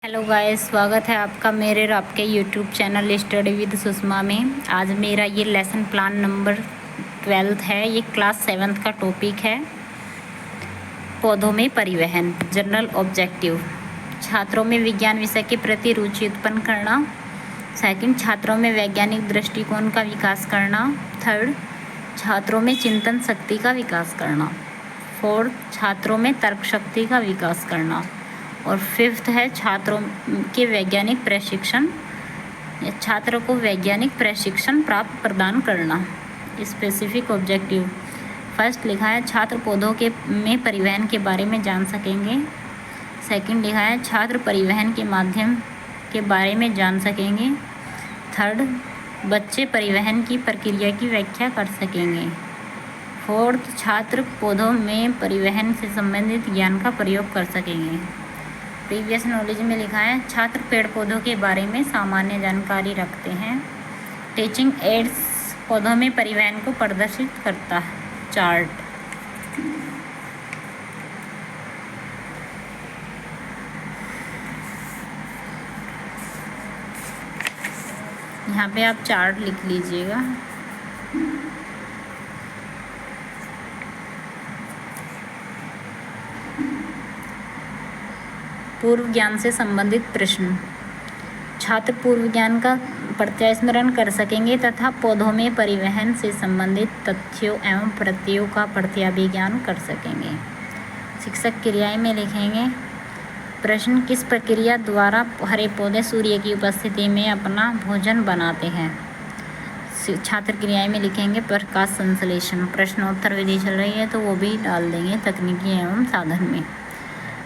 Hello guys, स्वागत है आपका मेरे और आपके YouTube channel study with Sushma में। आज मेरा ये लेसन प्लान नंबर 12 है। ये क्लास 7 का टॉपिक है पौधों में परिवहन। जनरल ऑब्जेक्टिव, छात्रों में विज्ञान विषय के प्रति रुचि उत्पन्न करना। सेकंड, छात्रों में वैज्ञानिक दृष्टिकोण का विकास करना। थर्ड, छात्रों में चिंतन शक्ति का विकास करना। फोर्थ, छात्रों में तर्क शक्ति का विकास करना। और फिफ्थ है छात्रों के वैज्ञानिक प्रशिक्षण या छात्र को वैज्ञानिक प्रशिक्षण प्राप्त प्रदान करना। स्पेसिफिक ऑब्जेक्टिव, फर्स्ट लिखा है छात्र पौधों के में परिवहन के बारे में जान सकेंगे। सेकंड लिखा है छात्र परिवहन के माध्यम के बारे में जान सकेंगे। थर्ड, बच्चे परिवहन की प्रक्रिया की व्याख्या कर सकेंगे। फोर्थ, छात्र पौधों में परिवहन से संबंधित ज्ञान का प्रयोग कर सकेंगे। प्रीवियस नॉलेज में लिखा है छात्र पेड़ पौधों के बारे में सामान्य जानकारी रखते हैं। टीचिंग एड्स पौधों में परिवहन को प्रदर्शित करता है। चार्ट, यहाँ पे आप चार्ट लिख लीजिएगा। पूर्व ज्ञान से संबंधित प्रश्न, छात्र पूर्व ज्ञान का प्रत्यास्मरण कर सकेंगे तथा पौधों में परिवहन से संबंधित तथ्यों एवं प्रत्ययों का प्रत्याभिज्ञान कर सकेंगे। शिक्षक क्रियाएं में लिखेंगे प्रश्न, किस प्रक्रिया द्वारा हरे पौधे सूर्य की उपस्थिति में अपना भोजन बनाते हैं। छात्र क्रियाएं में लिखेंगे प्रकाश संश्लेषण। प्रश्नोत्तर विधि चल रही है तो वो भी डाल देंगे तकनीकी एवं साधन में।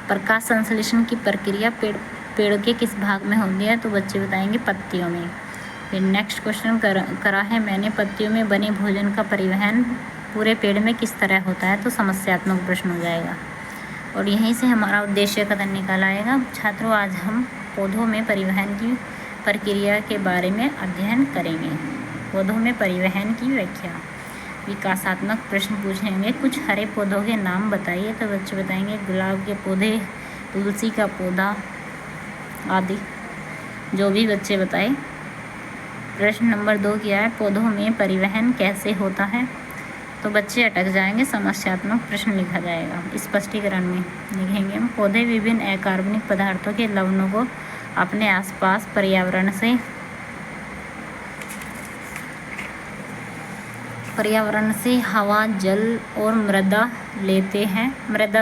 प्रकाश संश्लेषण की प्रक्रिया पेड़ के किस भाग में होती है तो बच्चे बताएंगे पत्तियों में। फिर नेक्स्ट क्वेश्चन करा है मैंने पत्तियों में बने भोजन का परिवहन पूरे पेड़ में किस तरह होता है तो समस्यात्मक प्रश्न हो जाएगा और यहीं से हमारा उद्देश्य कथन निकल आएगा। छात्रों, आज हम पौधों में परिवहन की प्रक्रिया के बारे में अध्ययन करेंगे। पौधों में परिवहन की व्याख्या। विकासात्मक प्रश्न पूछेंगे, कुछ हरे पौधों के नाम बताइए तो बच्चे बताएंगे गुलाब के पौधे, तुलसी का पौधा आदि, जो भी बच्चे बताए। प्रश्न नंबर 2 क्या है, पौधों में परिवहन कैसे होता है तो बच्चे अटक जाएंगे, समस्यात्मक प्रश्न लिखा जाएगा। स्पष्टीकरण में लिखेंगे हम पौधे विभिन्न अकार्बनिक पदार्थों के लवणों को अपने आसपास पर्यावरण से हवा, जल और मृदा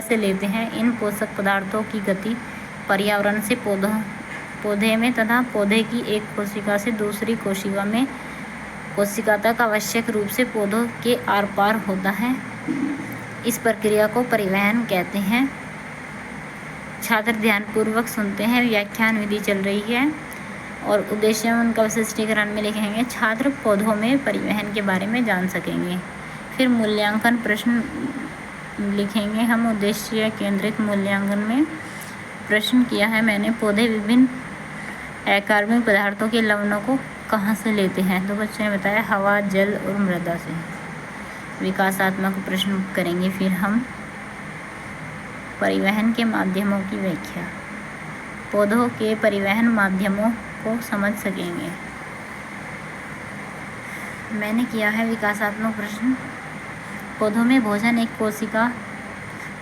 से लेते हैं। इन पोषक पदार्थों की गति पर्यावरण से पौधे में तथा पौधे की एक कोशिका से दूसरी कोशिका तक आवश्यक रूप से पौधों के आर पार होता है। इस प्रक्रिया को परिवहन कहते हैं। छात्र ध्यानपूर्वक सुनते हैं। व्याख्यान विधि चल रही है और उद्देश्य उनका विशिष्टीकरण में लिखेंगे छात्र पौधों में परिवहन के बारे में जान सकेंगे। फिर मूल्यांकन प्रश्न लिखेंगे हम। उद्देश्य केंद्रित मूल्यांकन में प्रश्न किया है मैंने पौधे विभिन्न अकार्बनिक पदार्थों के लवणों को कहाँ से लेते हैं तो बच्चे ने बताया हवा, जल और मृदा से। विकासात्मक प्रश्न करेंगे फिर हम परिवहन के माध्यमों की व्याख्या। पौधों के परिवहन माध्यमों को समझ सकेंगे। मैंने किया है विकासात्मक प्रश्न, पौधों में भोजन एक कोशिका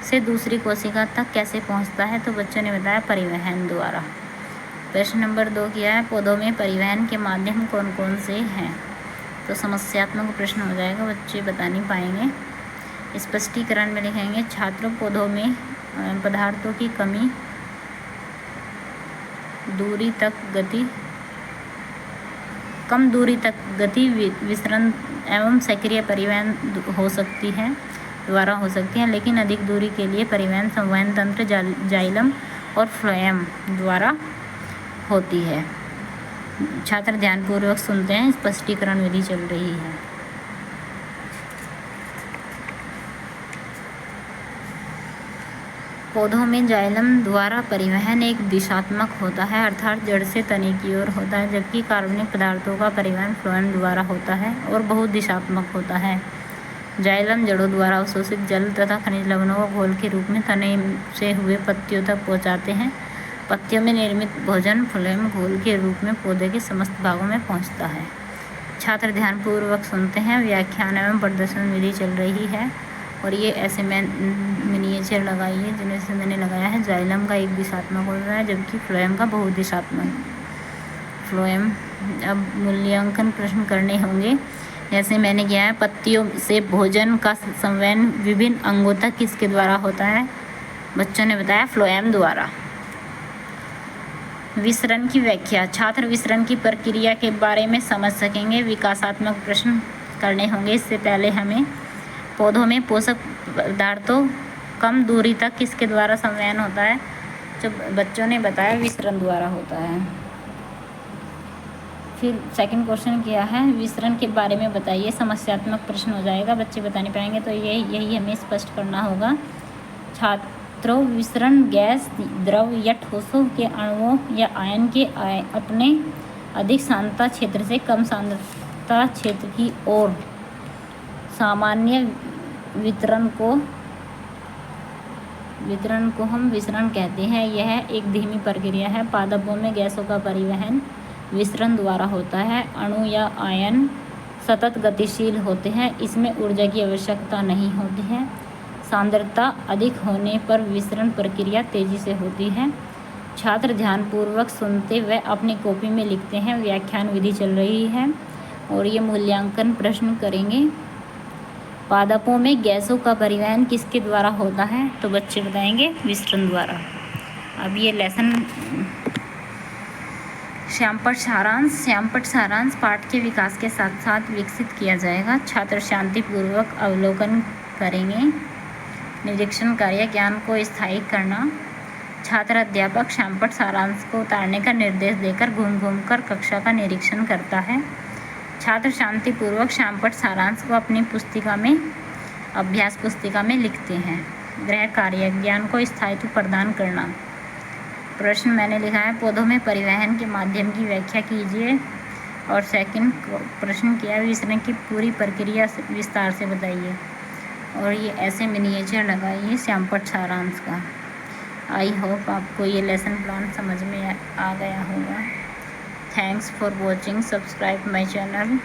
से दूसरी कोशिका तक कैसे पहुंचता है तो बच्चों ने बताया परिवहन द्वारा। प्रश्न नंबर 2 किया है पौधों में परिवहन के माध्यम कौन कौन से हैं तो समस्यात्मक प्रश्न हो जाएगा, बच्चे बता नहीं पाएंगे। स्पष्टीकरण में लिखेंगे छात्र पौधों में पदार्थों की कम दूरी तक गति विसरण एवं सक्रिय परिवहन द्वारा हो सकती है, लेकिन अधिक दूरी के लिए परिवहन संवहन तंत्र जाइलम और फ्लोएम द्वारा होती है। छात्र ध्यानपूर्वक सुनते हैं। स्पष्टीकरण विधि चल रही है। पौधों में जाइलम द्वारा परिवहन एक दिशात्मक होता है, अर्थात जड़ से तने की ओर होता है, जबकि कार्बनिक पदार्थों का परिवहन फ्लोएम द्वारा होता है और बहुत दिशात्मक होता है। जाइलम जड़ों द्वारा अवशोषित जल तथा खनिज लवणों को घोल के रूप में तने से हुए पत्तियों तक पहुंचाते हैं पत्तियों में निर्मित भोजन फ्लोएम घोल के रूप में पौधे के समस्त भागों में पहुंचता है। छात्र ध्यानपूर्वक सुनते हैं। व्याख्यान एवं प्रदर्शन विधि चल रही है और ये ऐसे मिनिएचर लगाइए जिनमें से मैंने लगाया है। जाइलम का एक दिशात्मक होता है जबकि फ्लोएम का बहुदिशात्मक। फ्लोएम अब मूल्यांकन प्रश्न करने होंगे। जैसे मैंने किया है, पत्तियों से भोजन का संवहन विभिन्न अंगों तक किसके द्वारा होता है? बच्चों ने बताया फ्लोएम द्वारा। विसरण की व्याख्या। छात्र विसरण की प्रक्रिया के बारे में समझ सकेंगे। विकासात्मक प्रश्न करने होंगे। इससे पहले हमें पौधों में पोषक पदार्थों कम दूरी तक किसके द्वारा संवहन होता है? जो बच्चों ने बताया विसरण द्वारा होता है। फिर सेकंड क्वेश्चन किया है, विसरण के बारे में बताइए। समस्यात्मक प्रश्न हो जाएगा, बच्चे बता नहीं पाएंगे, तो यही हमें स्पष्ट करना होगा। छात्रों, विसरण गैस, द्रव या ठोसों के अणुओं या आयन के अपने अधिक सांद्रता क्षेत्र से कम सांद्रता क्षेत्र की ओर सामान्य वितरण को हम विसरण कहते हैं। यह एक धीमी प्रक्रिया है। पादपों में गैसों का परिवहन विसरण द्वारा होता है। अणु या आयन सतत गतिशील होते हैं। इसमें ऊर्जा की आवश्यकता नहीं होती है। सांद्रता अधिक होने पर विसरण प्रक्रिया तेजी से होती है। छात्र ध्यानपूर्वक सुनते व अपनी कॉपी में लिखते हैं। व्याख्यान विधि चल रही है और ये मूल्यांकन प्रश्न करेंगे। पादपों में गैसों का परिवहन किसके द्वारा होता है? तो बच्चे बताएंगे विसरण द्वारा। अब ये लेसन श्यामपट्ट सारांश पाठ के विकास के साथ साथ विकसित किया जाएगा। छात्र शांतिपूर्वक अवलोकन करेंगे। निरीक्षण कार्य, ज्ञान को स्थायी करना। छात्र अध्यापक श्यामपट्ट सारांश को उतारने का निर्देश देकर घूम घूम कर कक्षा का निरीक्षण करता है। छात्र शांतिपूर्वक श्यामपट्ट सारांश को अपनी पुस्तिका में, अभ्यास पुस्तिका में लिखते हैं। गृह कार्य, ज्ञान को स्थायित्व प्रदान करना। प्रश्न मैंने लिखा है, पौधों में परिवहन के माध्यम की व्याख्या कीजिए। और सेकंड प्रश्न किया, विसरण की पूरी प्रक्रिया विस्तार से बताइए। और ये ऐसे मिनिएचर लगाइए श्यामपट्ट सारांश का। आई होप आपको ये लेसन प्लान समझ में आ गया होगा। Thanks for watching. Subscribe my channel.